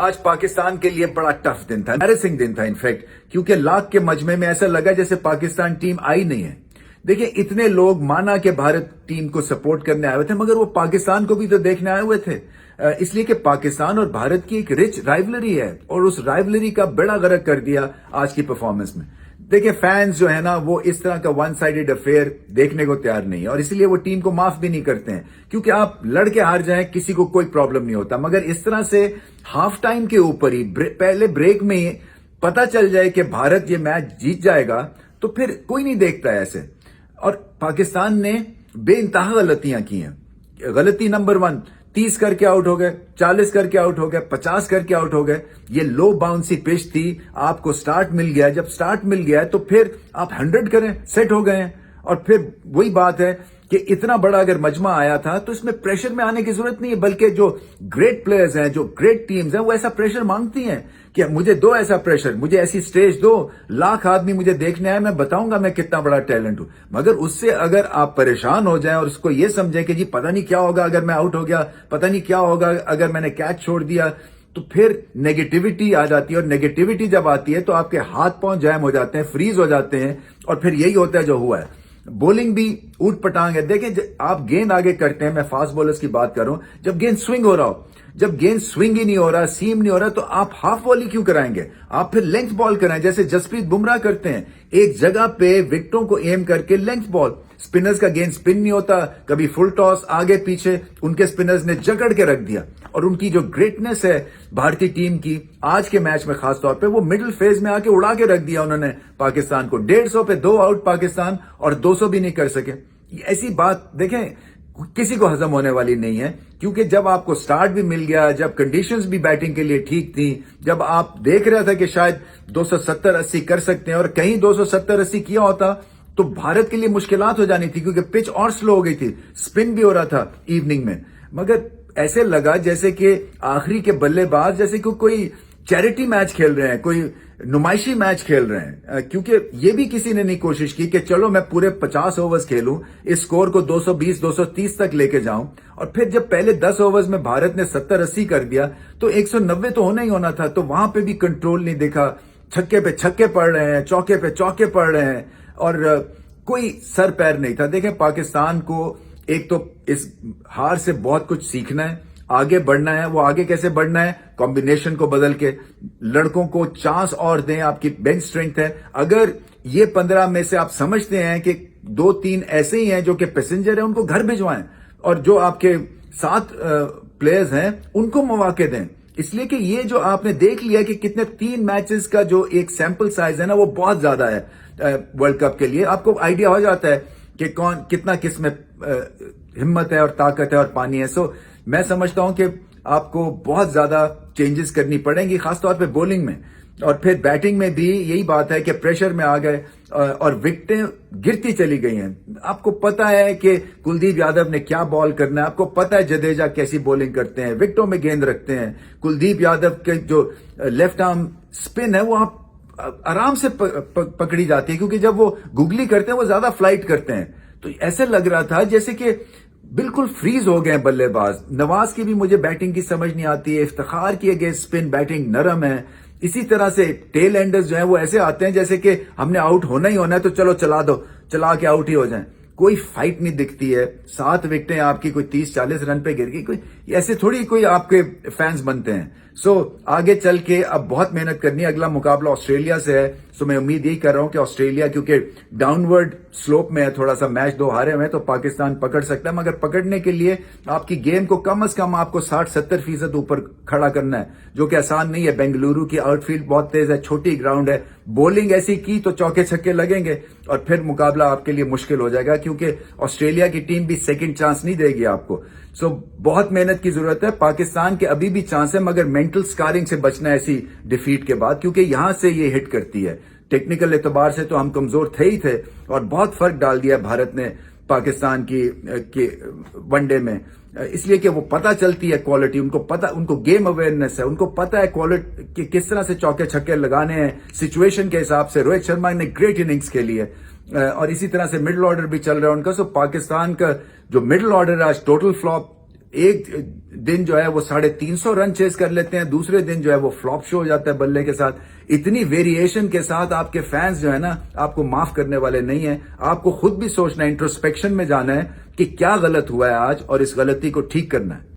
آج پاکستان کے لیے بڑا ٹف دن تھا، ایمبیرسنگ دن تھا انفیکٹ، کیونکہ لاکھ کے مجمع میں ایسا لگا جیسے پاکستان ٹیم آئی نہیں ہے۔ دیکھیں اتنے لوگ مانا کہ بھارت ٹیم کو سپورٹ کرنے آئے ہوئے تھے، مگر وہ پاکستان کو بھی تو دیکھنے آئے ہوئے تھے، اس لیے کہ پاکستان اور بھارت کی ایک رچ رائیولری ہے، اور اس رائیولری کا بیڑا غرق کر دیا آج کی پرفارمنس میں۔ دیکھیں فینز جو ہے نا وہ اس طرح کا ون سائیڈڈ افیئر دیکھنے کو تیار نہیں ہے، اور اسی لیے وہ ٹیم کو معاف بھی نہیں کرتے ہیں، کیونکہ آپ لڑ کے ہار جائیں کسی کو کوئی پرابلم نہیں ہوتا، مگر اس طرح سے ہاف ٹائم کے اوپر ہی پہلے بریک میں ہی پتا چل جائے کہ بھارت یہ میچ جیت جائے گا تو پھر کوئی نہیں دیکھتا ایسے۔ اور پاکستان نے بے انتہا غلطیاں کی ہیں۔ غلطی نمبر 1، 30 کر کے آؤٹ ہو گئے، 40 کر کے آؤٹ ہو گئے، 50 کر کے آؤٹ ہو گئے۔ یہ لو باؤنسی پچ تھی، آپ کو سٹارٹ مل گیا، جب سٹارٹ مل گیا تو پھر آپ 100 کریں، سیٹ ہو گئے ہیں۔ اور پھر وہی بات ہے کہ اتنا بڑا اگر مجمع آیا تھا تو اس میں پریشر میں آنے کی ضرورت نہیں ہے، بلکہ جو گریٹ پلیئرز ہیں، جو گریٹ ٹیمز ہیں، وہ ایسا پریشر مانگتی ہیں کہ مجھے دو ایسا پریشر، مجھے ایسی سٹیج دو، لاکھ آدمی مجھے دیکھنے آئے، میں بتاؤں گا میں کتنا بڑا ٹیلنٹ ہوں۔ مگر اس سے اگر آپ پریشان ہو جائیں اور اس کو یہ سمجھیں کہ جی پتہ نہیں کیا ہوگا اگر میں آؤٹ ہو گیا، پتہ نہیں کیا ہوگا اگر میں نے کیچ چھوڑ دیا، تو پھر نیگیٹیوٹی آ جاتی ہے، اور نیگیٹیوٹی جب آتی ہے تو آپ کے ہاتھ پاؤں جیم ہو جاتے ہیں، فریز ہو جاتے ہیں، اور پھر یہی ہوتا ہے جو ہوا ہے۔ بولنگ بھی اوٹ پٹانگ ہے۔ دیکھیں آپ گیند آگے کرتے ہیں، میں فاسٹ بولرز کی بات کر رہا ہوں، جب گیند سوئنگ ہو رہا ہو، جب گیند سوئنگ ہی نہیں ہو رہا، سیم نہیں ہو رہا، تو آپ ہاف بال ہی کیوں کرائیں گے؟ آپ پھر لینتھ بال کرائیں، جیسے جسپریت بمراہ کرتے ہیں، ایک جگہ پہ وکٹوں کو ایم کر کے لینتھ بال۔ سپنرز کا گیند سپن نہیں ہوتا، کبھی فل ٹاس آگے پیچھے، ان کے سپنرز نے جکڑ کے رکھ دیا۔ اور ان کی جو گریٹنس ہے بھارتی ٹیم کی آج کے میچ میں خاص طور پہ، وہ مڈل فیز میں آ کے اڑا کے رکھ دیا انہوں نے پاکستان کو۔ 150 پہ 2 آؤٹ پاکستان، اور 200 بھی نہیں کر سکے۔ ایسی بات دیکھیں کسی کو ہضم ہونے والی نہیں ہے، کیونکہ جب آپ کو سٹارٹ بھی مل گیا، جب کنڈیشنز بھی بیٹنگ کے لیے ٹھیک تھیں، جب آپ دیکھ رہا تھا کہ شاید 270-80 کر سکتے ہیں، اور کہیں 270-80 کیا ہوتا تو بھارت کے لیے مشکلات ہو جانی تھی، کیونکہ پچ اور سلو ہو گئی تھی، سپن بھی ہو رہا تھا ایوننگ میں۔ مگر ایسے لگا جیسے کہ آخری کے بلے باز جیسے کہ کوئی چیریٹی میچ کھیل رہے ہیں، کوئی نمائشی میچ کھیل رہے ہیں، کیونکہ یہ بھی کسی نے نہیں کوشش کی کہ چلو میں پورے 50 اوورز کھیلوں، اس سکور کو 220-230 تک لے کے جاؤں۔ اور پھر جب پہلے 10 اوورز میں بھارت نے 70-80 کر دیا تو 190 تو ہونا ہی ہونا تھا، تو وہاں پہ بھی کنٹرول نہیں دیکھا، چھکے پہ چھکے پڑ رہے ہیں، چوکے پہ چوکے پڑ رہے ہیں، اور کوئی سر پیر نہیں تھا۔ دیکھیں پاکستان کو ایک تو اس ہار سے بہت کچھ سیکھنا ہے، آگے بڑھنا ہے۔ وہ آگے کیسے بڑھنا ہے؟ کمبینیشن کو بدل کے، لڑکوں کو چانس اور دیں، آپ کی بینچ اسٹرینتھ ہے۔ اگر یہ 15 میں سے آپ سمجھتے ہیں کہ 2-3 ایسے ہی ہیں جو کہ پیسنجر ہیں، ان کو گھر بھجوائیں، اور جو آپ کے 7 پلیئرز ہیں ان کو مواقع دیں، اس لیے کہ یہ جو آپ نے دیکھ لیا کہ کتنے 3 میچز کا جو ایک سیمپل سائز ہے نا، وہ بہت زیادہ ہے ورلڈ کپ کے لیے۔ آپ کو آئیڈیا ہو جاتا ہے کہ کون کتنا کس میں ہمت ہے اور طاقت ہے اور پانی ہے۔ سو میں سمجھتا ہوں کہ آپ کو بہت زیادہ چینجز کرنی پڑیں گی، خاص طور پہ بولنگ میں، اور پھر بیٹنگ میں بھی یہی بات ہے کہ پریشر میں آ گئے اور وکٹیں گرتی چلی گئی ہیں۔ آپ کو پتا ہے کہ کلدیپ یادو نے کیا بال کرنا ہے، آپ کو پتا ہے جڈیجا کیسی بولنگ کرتے ہیں، وکٹوں میں گیند رکھتے ہیں۔ کلدیپ یادو کے جو لیفٹ آرم سپن ہے وہ آپ آرام سے پکڑی جاتی ہے، کیونکہ جب وہ گگلی کرتے ہیں وہ زیادہ فلائٹ کرتے ہیں۔ تو ایسے لگ رہا تھا جیسے کہ بالکل فریز ہو گئے بلے باز۔ نواز کی بھی مجھے بیٹنگ کی سمجھ نہیں آتی ہے، افتخار کی اگینسٹ سپن بیٹنگ نرم ہے۔ اسی طرح سے ٹیل اینڈرز جو ہیں وہ ایسے آتے ہیں جیسے کہ ہم نے آؤٹ ہونا ہی ہونا ہے تو چلو چلا دو، چلا کے آؤٹ ہی ہو جائیں۔ کوئی فائٹ نہیں دکھتی ہے، 7 وکٹیں آپ کی کوئی 30-40 رن پہ گر گئی، کوئی ایسے تھوڑی کوئی آپ کے فینس بنتے ہیں۔ سو آگے چل کے اب بہت محنت کرنی ہے۔ اگلا مقابلہ آسٹریلیا سے ہے، سو میں امید یہی کر رہا ہوں کہ آسٹریلیا کیونکہ ڈاؤن ورڈ سلوپ میں ہے، تھوڑا سا میچ 2 ہارے ہوئے ہیں، تو پاکستان پکڑ سکتا ہے، مگر پکڑنے کے لیے آپ کی گیم کو کم از کم آپ کو 60-70% اوپر کھڑا کرنا ہے، جو کہ آسان نہیں ہے۔ بنگلورو کی آؤٹ فیلڈ بہت تیز ہے، چھوٹی گراؤنڈ ہے، بولنگ ایسی کی تو چوکے چھکے لگیں گے، اور پھر مقابلہ آپ کے لیے مشکل ہو جائے گا، کیونکہ آسٹریلیا کی ٹیم بھی سیکنڈ چانس نہیں دے گی آپ کو۔ سو بہت محنت کی ضرورت ہے۔ پاکستان کے ابھی بھی چانس ہے، مگر مینٹل سکارنگ سے بچنا ہے ایسی ڈیفیٹ کے بعد، کیونکہ یہاں سے یہ ہٹ کرتی ہے۔ ٹیکنیکل اعتبار سے تو ہم کمزور تھے ہی تھے، اور بہت فرق ڈال دیا بھارت نے پاکستان کی ون ڈے میں، اس لیے کہ وہ پتہ چلتی ہے کوالٹی، ان کو گیم اویئرنیس ہے، ان کو پتہ ہے کوالٹی کہ کس طرح سے چوکے چھکے لگانے ہیں سچویشن کے حساب سے۔ روہت شرما نے گریٹ اننگز کھیلی ہے، اور اسی طرح سے مڈل آرڈر بھی چل رہا ہے ان کا۔ سو پاکستان کا جو مڈل آرڈر ہے آج ٹوٹل فلاپ ایک دن جو ہے وہ 350 رن چیز کر لیتے ہیں، دوسرے دن جو ہے وہ فلاپ شو ہو جاتا ہے بلے کے ساتھ. اتنی ویریشن کے ساتھ آپ کے فینس جو ہے نا آپ کو معاف کرنے والے نہیں ہیں. آپ کو خود بھی سوچنا ہے، انٹروسپیکشن میں جانا ہے کہ کیا غلط ہوا ہے آج اور اس غلطی کو ٹھیک کرنا ہے.